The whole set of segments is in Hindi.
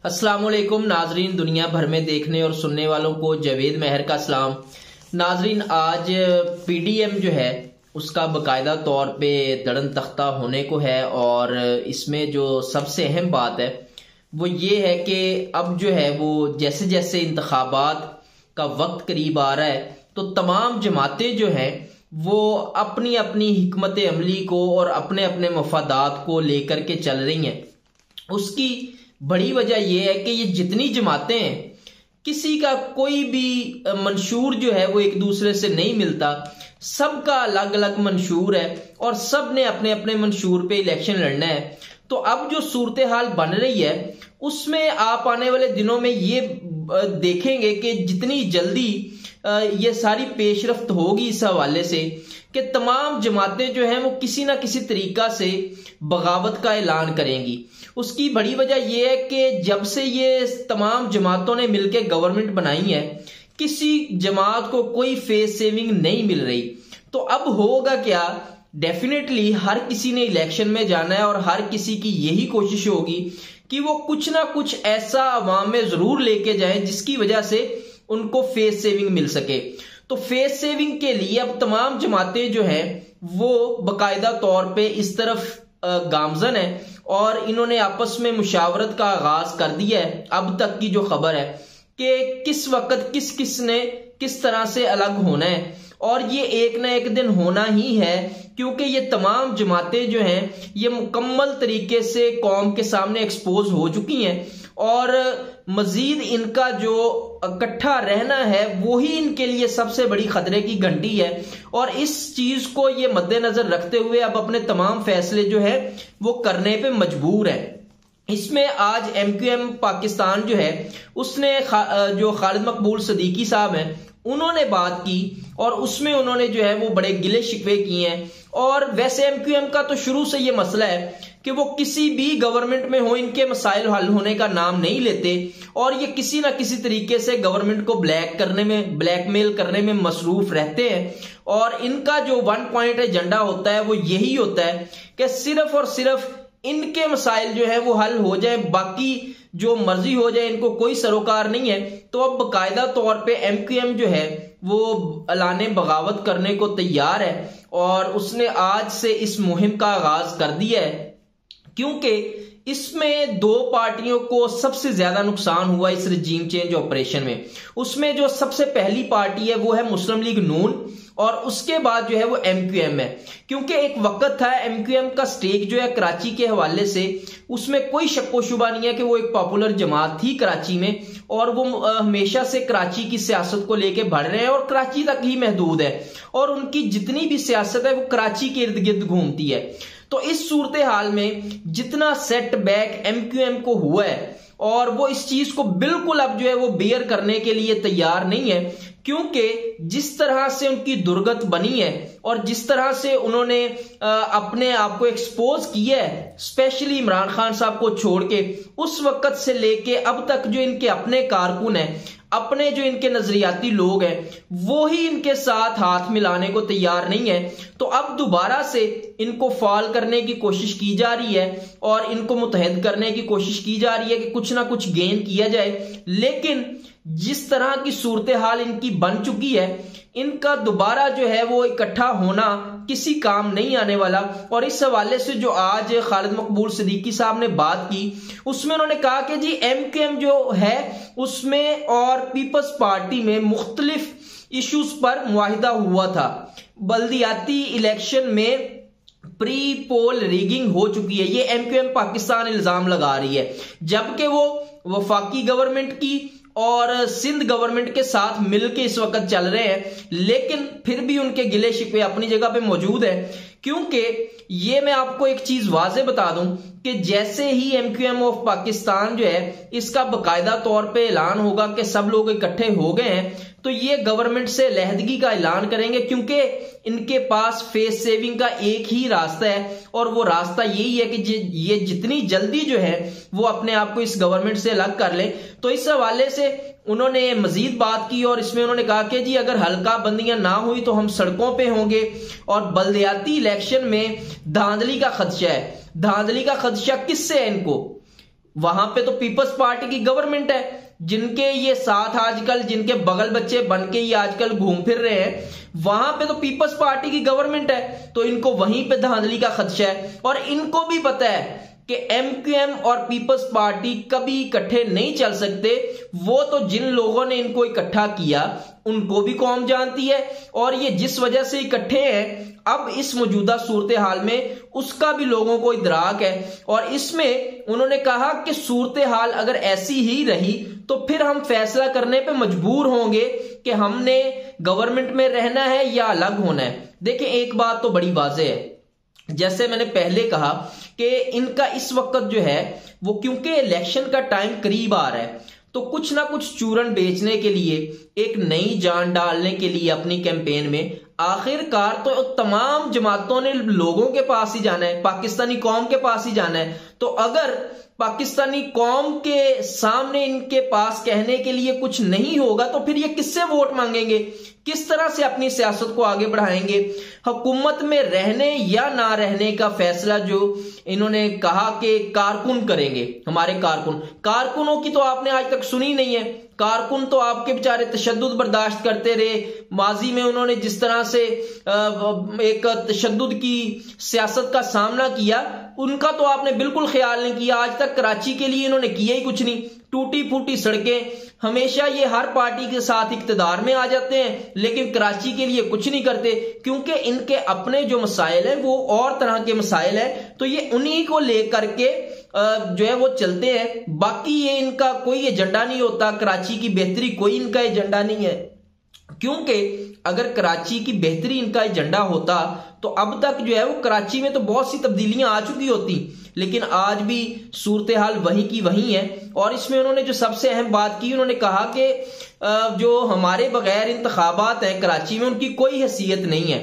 अस्सलाम वालेकुम नाजरीन, दुनिया भर में देखने और सुनने वालों को जावेद महर का सलाम। नाजरीन, आज पीडीएम जो है उसका बकायदा तौर पे दड़न तख्ता होने को है और इसमें जो सबसे अहम बात है वो ये है कि अब जो है वो जैसे जैसे इंतखाबात का वक्त करीब आ रहा है तो तमाम जमातें जो हैं वो अपनी अपनी हिकमत अमली को और अपने अपने मफादात को लेकर के चल रही हैं। उसकी बड़ी वजह यह है कि ये जितनी जमातें हैं किसी का कोई भी मंशूर जो है वो एक दूसरे से नहीं मिलता, सबका अलग अलग मंशूर है और सब ने अपने अपने मंशूर पे इलेक्शन लड़ना है। तो अब जो सूरत हाल बन रही है उसमें आप आने वाले दिनों में ये देखेंगे कि जितनी जल्दी ये सारी पेशरफ्त होगी इस हवाले से कि तमाम जमातें जो हैं वो किसी ना किसी तरीका से बगावत का ऐलान करेंगी। उसकी बड़ी वजह यह है कि जब से ये तमाम जमातों ने मिलकर गवर्नमेंट बनाई है किसी जमात को कोई फेस सेविंग नहीं मिल रही। तो अब होगा क्या, डेफिनेटली हर किसी ने इलेक्शन में जाना है और हर किसी की यही कोशिश होगी कि वो कुछ ना कुछ ऐसा अवाम में जरूर लेके जाए जिसकी वजह से उनको फेस सेविंग मिल सके। तो फेस सेविंग के लिए अब तमाम जमातें जो हैं वो बकायदा तौर पे इस तरफ गामजन है और इन्होंने आपस में मुशावरत का आगाज कर दिया है। अब तक की जो खबर है कि किस वक्त किस किस ने किस तरह से अलग होना है और ये एक ना एक दिन होना ही है, क्योंकि ये तमाम जमातें जो हैं ये मुकम्मल तरीके से कौम के सामने एक्सपोज हो चुकी हैं और मजीद इनका जो इकट्ठा रहना है वही इनके लिए सबसे बड़ी खतरे की घंटी है। और इस चीज को ये मद्देनजर रखते हुए अब अपने तमाम फैसले जो है वो करने पे मजबूर है। इसमें आज MQM पाकिस्तान जो है उसने जो खालिद मकबूल सदीकी साहब हैं उन्होंने बात की और उसमें उन्होंने जो है वो बड़े गिले शिकवे किए हैं। और वैसे MQM का तो शुरू से ये मसला है कि वो किसी भी गवर्नमेंट में हो इनके मसाइल हल होने का नाम नहीं लेते और ये किसी ना किसी तरीके से गवर्नमेंट को ब्लैकमेल करने में मसरूफ रहते हैं। और इनका जो 1 पॉइंट एजेंडा होता है वो यही होता है कि सिर्फ और सिर्फ इनके मसाइल जो है वो हल हो जाए, बाकी जो मर्जी हो जाए इनको कोई सरोकार नहीं है। तो अब बकायदा तौर पे MQM जो है वो ऐलाने बगावत करने को तैयार है और उसने आज से इस मुहिम का आगाज कर दिया है, क्योंकि इसमें दो पार्टियों को सबसे ज्यादा नुकसान हुआ इस रजीम चेंज ऑपरेशन में। उसमें जो सबसे पहली पार्टी है वो है मुस्लिम लीग नून और उसके बाद जो है वो MQM है, क्योंकि एक वक्त था MQM का स्टेक जो है कराची के हवाले से उसमें कोई शक्को शुबा नहीं है कि वो एक पॉपुलर जमात थी कराची में और वो हमेशा से कराची की सियासत को लेके बढ़ रहे हैं और कराची तक ही महदूद है और उनकी जितनी भी सियासत है वो कराची के इर्द गिर्द घूमती है। तो इस सूरत हाल में जितना सेटबैक MQM को हुआ है और वो इस चीज को बिल्कुल अब जो है वो बेयर करने के लिए तैयार नहीं है, क्योंकि जिस तरह से उनकी दुर्गत बनी है और जिस तरह से उन्होंने अपने आप को एक्सपोज किया है, स्पेशली इमरान खान साहब को छोड़ के, उस वक्त से लेके अब तक जो इनके अपने कारकुन हैं, अपने जो इनके नजरियाती लोग हैं, वो ही इनके साथ हाथ मिलाने को तैयार नहीं है। तो अब दोबारा से इनको फॉल करने की कोशिश की जा रही है और इनको मुतहद करने की कोशिश की जा रही है कि कुछ ना कुछ गेन किया जाए। लेकिन जिस तरह की सूरत हाल इनकी बन चुकी है, इनका दोबारा जो है वो इकट्ठा होना किसी काम नहीं आने वाला। और इस हवाले से जो आज खालिद मकबूल सदीकी साहब ने बात की उसमें उन्होंने कहा कि जी MQM जो है उसमें और पीपल्स पार्टी में मुख्तलिफ इश्यूज पर मुआहिदा हुआ था। बल्दियाती इलेक्शन में प्री पोल रिगिंग हो चुकी है, ये MQM पाकिस्तान इल्जाम लगा रही है, जबकि वो वफाकी गवर्नमेंट की और सिंध गवर्नमेंट के साथ मिलकर इस वक्त चल रहे हैं। लेकिन फिर भी उनके गिले शिकवे अपनी जगह पे मौजूद है, क्योंकि ये मैं आपको एक चीज वाजे बता दूं कि जैसे ही MQM ऑफ पाकिस्तान जो है इसका बकायदा तौर पे ऐलान होगा कि सब लोग इकट्ठे हो गए हैं तो ये गवर्नमेंट से लहदगी का ऐलान करेंगे, क्योंकि इनके पास फेस सेविंग का एक ही रास्ता है और वो रास्ता यही है कि ये जितनी जल्दी जो है वो अपने आप को इस गवर्नमेंट से अलग कर ले। तो इस हवाले से उन्होंने मजीद बात की और इसमें उन्होंने कहा कि जी अगर हल्का बंदियां ना हुई तो हम सड़कों पे होंगे और बल्दियाती इलेक्शन में धांधली का खदशा है। धांधली का खदशा किससे है इनको? वहां पे तो पीपल्स पार्टी की गवर्नमेंट है, जिनके ये साथ आजकल जिनके बगल बच्चे बन के ये आजकल घूम फिर रहे हैं, वहां पे तो पीपल्स पार्टी की गवर्नमेंट है, तो इनको वहीं पे धांधली का खदशा है। और इनको भी पता है कि एमक्यूएम और पीपल्स पार्टी कभी इकट्ठे नहीं चल सकते। वो तो जिन लोगों ने इनको इकट्ठा किया उनको भी कौम जानती है, और ये जिस वजह से इकट्ठे हैं अब इस मौजूदा सूरत हाल में, उसका भी लोगों को इदराक है। और इसमें उन्होंने कहा कि सूरत हाल अगर ऐसी ही रही तो फिर हम फैसला करने पे मजबूर होंगे कि हमने गवर्नमेंट में रहना है या अलग होना है। देखिए, एक बात तो बड़ी वाज़ेह है, जैसे मैंने पहले कहा कि इनका इस वक्त जो है वो, क्योंकि इलेक्शन का टाइम करीब आ रहा है, तो कुछ ना कुछ चूरन बेचने के लिए, एक नई जान डालने के लिए अपनी कैंपेन में आखिरकार तो तमाम जमातों ने लोगों के पास ही जाना है, पाकिस्तानी कौम के पास ही जाना है। तो अगर पाकिस्तानी कौम के सामने इनके पास कहने के लिए कुछ नहीं होगा तो फिर ये किससे वोट मांगेंगे, किस तरह से अपनी सियासत को आगे बढ़ाएंगे। हुकूमत में रहने या ना रहने का फैसला जो इन्होंने कहा कि कारकुन करेंगे, हमारे कारकुनों की तो आपने आज तक सुनी नहीं है। कारकुन तो आपके बेचारे तशद्दुद बर्दाश्त करते रहे, माजी में उन्होंने जिस तरह से एक तशद्दुद की सियासत का सामना किया, उनका तो आपने बिल्कुल ख्याल नहीं किया। आज तक कराची के लिए इन्होंने किया ही कुछ नहीं, टूटी फूटी सड़कें। हमेशा ये हर पार्टी के साथ इक्तदार में आ जाते हैं लेकिन कराची के लिए कुछ नहीं करते, क्योंकि इनके अपने जो मसाइल हैं वो और तरह के मसाइल हैं, तो ये उन्हीं को लेकर के जो है वो चलते हैं। बाकी ये इनका कोई एजेंडा नहीं होता, कराची की बेहतरी कोई इनका एजेंडा नहीं है। क्योंकि अगर कराची की बेहतरी इनका एजेंडा होता तो अब तक जो है वो कराची में तो बहुत सी तब्दीलियां आ चुकी होती, लेकिन आज भी सूरत हाल वही की वही है। और इसमें उन्होंने जो सबसे अहम बात की, उन्होंने कहा कि जो हमारे बगैर इंतखाबात हैं कराची में, उनकी कोई हैसियत नहीं है।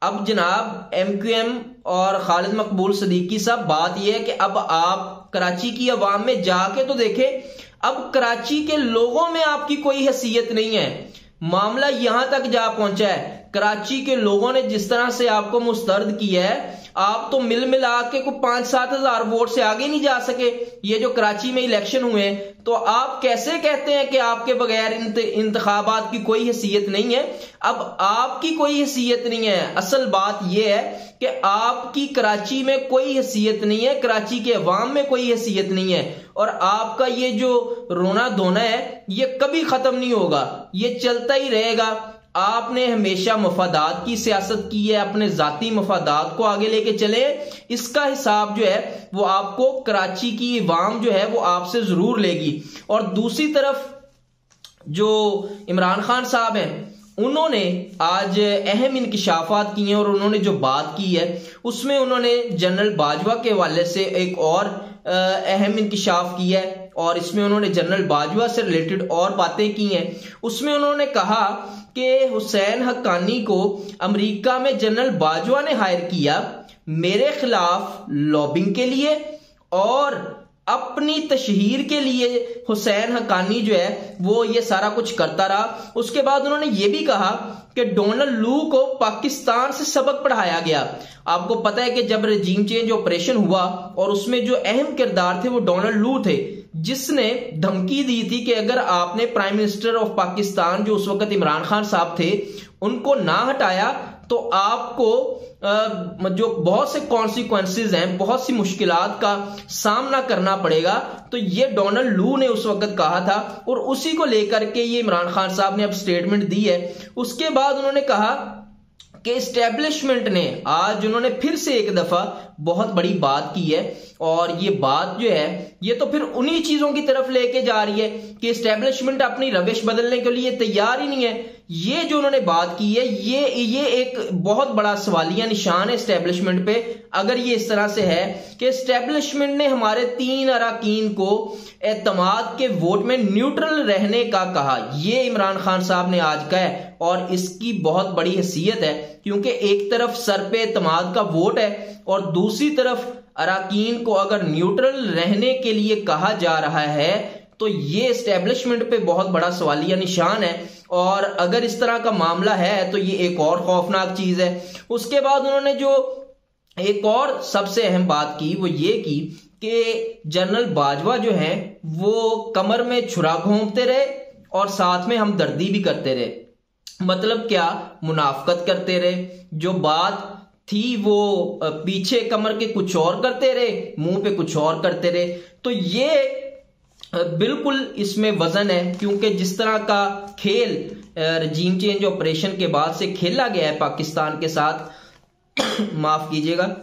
अब जनाब एमक्यूएम और खालिद मकबूल सदीकी साहब, बात यह है कि अब आप कराची की अवाम में जाके तो देखें, अब कराची के लोगों में आपकी कोई हैसियत नहीं है। मामला यहां तक जा पहुंचा है, कराची के लोगों ने जिस तरह से आपको मुस्तरद किया है, आप तो मिल मिला के को 5-7 हजार वोट से आगे नहीं जा सके। ये जो कराची में इलेक्शन हुए, तो आप कैसे कहते हैं कि आपके बगैर इंतखाबात की कोई हैसियत नहीं है। अब आपकी कोई हैसियत नहीं है। असल बात यह है कि आपकी कराची में कोई हैसियत नहीं है, कराची के अवाम में कोई हैसियत नहीं है, और आपका ये जो रोना धोना है ये कभी खत्म नहीं होगा, ये चलता ही रहेगा। आपने हमेशा मफादात की सियासत की है, अपने जाती मफादात को आगे लेके चले, इसका हिसाब जो है वो आपको कराची की अवाम जो है वो आपसे जरूर लेगी। और दूसरी तरफ जो इमरान खान साहब हैं, उन्होंने आज अहम इंकिशाफात किए हैं, और उन्होंने जो बात की है उसमें उन्होंने जनरल बाजवा के हवाले से एक और अहम इंकिशाफ किया है, और इसमें उन्होंने जनरल बाजवा से रिलेटेड और बातें की हैं। उसमें उन्होंने कहा कि हुसैन हक्कानी को अमेरिका में जनरल बाजवा ने हायर किया मेरे खिलाफ लॉबिंग के लिए और अपनी तशहीर के लिए। हुसैन हक्कानी जो है वो ये सारा कुछ करता रहा। उसके बाद उन्होंने ये भी कहा कि डोनाल्ड लू को पाकिस्तान से सबक पढ़ाया गया। आपको पता है कि जब रजीम चेंज ऑपरेशन हुआ और उसमें जो अहम किरदार थे वो डोनाल्ड लू थे, जिसने धमकी दी थी कि अगर आपने प्राइम मिनिस्टर ऑफ पाकिस्तान जो उस वक्त इमरान खान साहब थे उनको ना हटाया तो आपको जो बहुत से कॉन्सिक्वेंसेस हैं, बहुत सी मुश्किलात का सामना करना पड़ेगा। तो ये डोनाल्ड लू ने उस वक्त कहा था, और उसी को लेकर के ये इमरान खान साहब ने अब स्टेटमेंट दी है। उसके बाद उन्होंने कहा कि एस्टेब्लिशमेंट ने आज उन्होंने फिर से एक दफा बहुत बड़ी बात की है, और ये बात जो है ये तो फिर उन्हीं चीजों की तरफ लेके जा रही है कि एस्टेब्लिशमेंट अपनी रविश बदलने के लिए तैयार ही नहीं है। ये जो उन्होंने बात की है ये एक बहुत बड़ा सवालिया निशान है एस्टेब्लिशमेंट पे। अगर ये इस तरह से है कि एस्टेब्लिशमेंट ने हमारे 3 अरकान को एतमाद के वोट में न्यूट्रल रहने का कहा, ये इमरान खान साहब ने आज कहा है, और इसकी बहुत बड़ी हैसियत है, क्योंकि एक तरफ सर पे एतमाद का वोट है और दूसरी तरफ अरकान को अगर न्यूट्रल रहने के लिए कहा जा रहा है, तो ये एस्टेब्लिशमेंट पे बहुत बड़ा सवालिया निशान है। और अगर इस तरह का मामला है तो ये एक और खौफनाक चीज है। उसके बाद उन्होंने जो एक और सबसे अहम बात की वो ये की कि जनरल बाजवा जो है वो कमर में छुरा घोंपते रहे और साथ में हमदर्दी भी करते रहे। मतलब क्या, मुनाफकत करते रहे, जो बात थी वो पीछे कमर के कुछ और करते रहे, मुंह पे कुछ और करते रहे। तो ये बिल्कुल इसमें वजन है, क्योंकि जिस तरह का खेल रजीम चेंज ऑपरेशन के बाद से खेला गया है पाकिस्तान के साथ माफ कीजिएगा,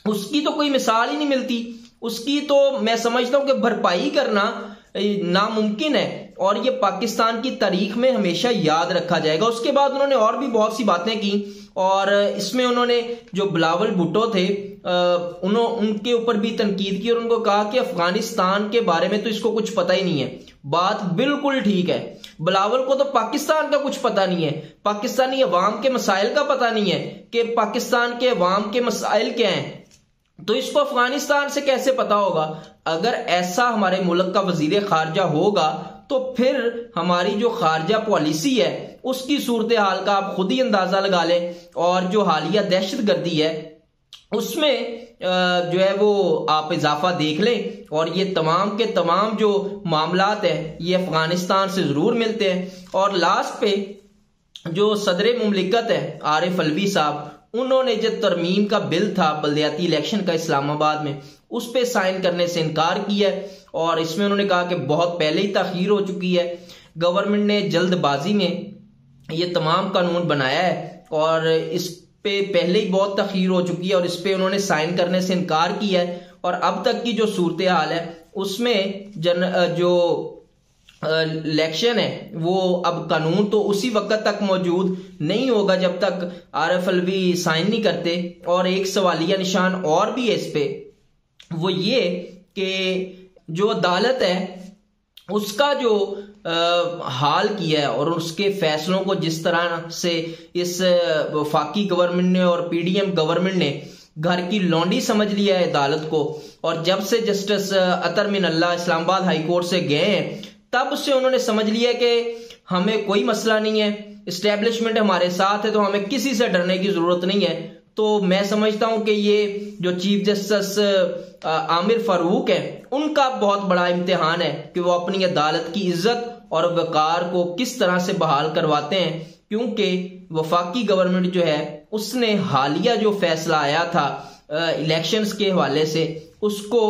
उसकी तो कोई मिसाल ही नहीं मिलती। उसकी तो मैं समझता हूं कि भरपाई करना नामुमकिन है और ये पाकिस्तान की तारीख में हमेशा याद रखा जाएगा। उसके बाद उन्होंने और भी बहुत सी बातें की और इसमें उन्होंने जो बिलावल भुट्टो थे उनके ऊपर भी तनकीद की और उनको कहा कि अफगानिस्तान के बारे में तो इसको कुछ पता ही नहीं है। बात बिल्कुल ठीक है, बिलावल को तो पाकिस्तान का कुछ पता नहीं है, पाकिस्तानी अवाम के मसाइल का पता नहीं है कि पाकिस्तान के अवाम के मसाइल क्या हैं, तो इसको अफगानिस्तान से कैसे पता होगा। अगर ऐसा हमारे मुल्क का वजीर खारजा होगा तो फिर हमारी जो खारजा पॉलिसी है उसकी सूरत हाल का आप खुद ही अंदाजा लगा लें। और जो हालिया दहशतगर्दी है उसमें जो है वो आप इजाफा देख लें और ये तमाम के तमाम जो मामलात है ये अफगानिस्तान से जरूर मिलते हैं। और लास्ट पे जो सदर मुमलिकत है आरिफ अलवी साहब, उन्होंने जो तरमीम का बिल था बल्दियाती इलेक्शन का इस्लामाबाद में, उस पे साइन करने से इनकार किया और इसमें उन्होंने कहा कि बहुत पहले ही ताखीर हो चुकी है, गवर्नमेंट ने जल्दबाजी में ये तमाम कानून बनाया है और इस पे पहले ही बहुत ताखीर हो चुकी है और इस पे उन्होंने साइन करने से इनकार किया है। और अब तक की जो सूरत हाल है उसमें जो इलेक्शन है वो अब कानून तो उसी वक्त तक मौजूद नहीं होगा जब तक आरिफ अलवी साइन नहीं करते। और एक सवालिया निशान और भी है इस पे, वो ये कि जो अदालत है उसका जो हाल किया है और उसके फैसलों को जिस तरह से इस वफाकी गवर्नमेंट ने और पीडीएम गवर्नमेंट ने घर की लौंडी समझ लिया है अदालत को। और जब से जस्टिस अतर मिनल्ला इस्लामाबाद हाई कोर्ट से गए हैं तब से उन्होंने समझ लिया कि हमें कोई मसला नहीं है, इस्टेब्लिशमेंट हमारे साथ है तो हमें किसी से डरने की जरूरत नहीं है। तो मैं समझता हूं कि ये जो चीफ जस्टिस आमिर फारूक है उनका बहुत बड़ा इम्तिहान है कि वो अपनी अदालत की इज्जत और वकार को किस तरह से बहाल करवाते हैं, क्योंकि वफाकी गवर्नमेंट जो है उसने हालिया जो फैसला आया था इलेक्शंस के हवाले से उसको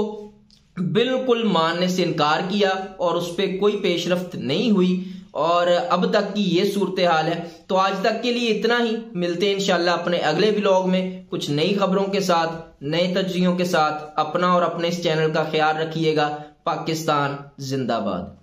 बिल्कुल मानने से इनकार किया और उस पर कोई पेशरफ्त नहीं हुई और अब तक की ये सूरत हाल है। तो आज तक के लिए इतना ही, मिलते हैं इंशाल्लाह अपने अगले व्लॉग में कुछ नई खबरों के साथ, नए तजज़ियों के साथ। अपना और अपने इस चैनल का ख्याल रखिएगा। पाकिस्तान जिंदाबाद।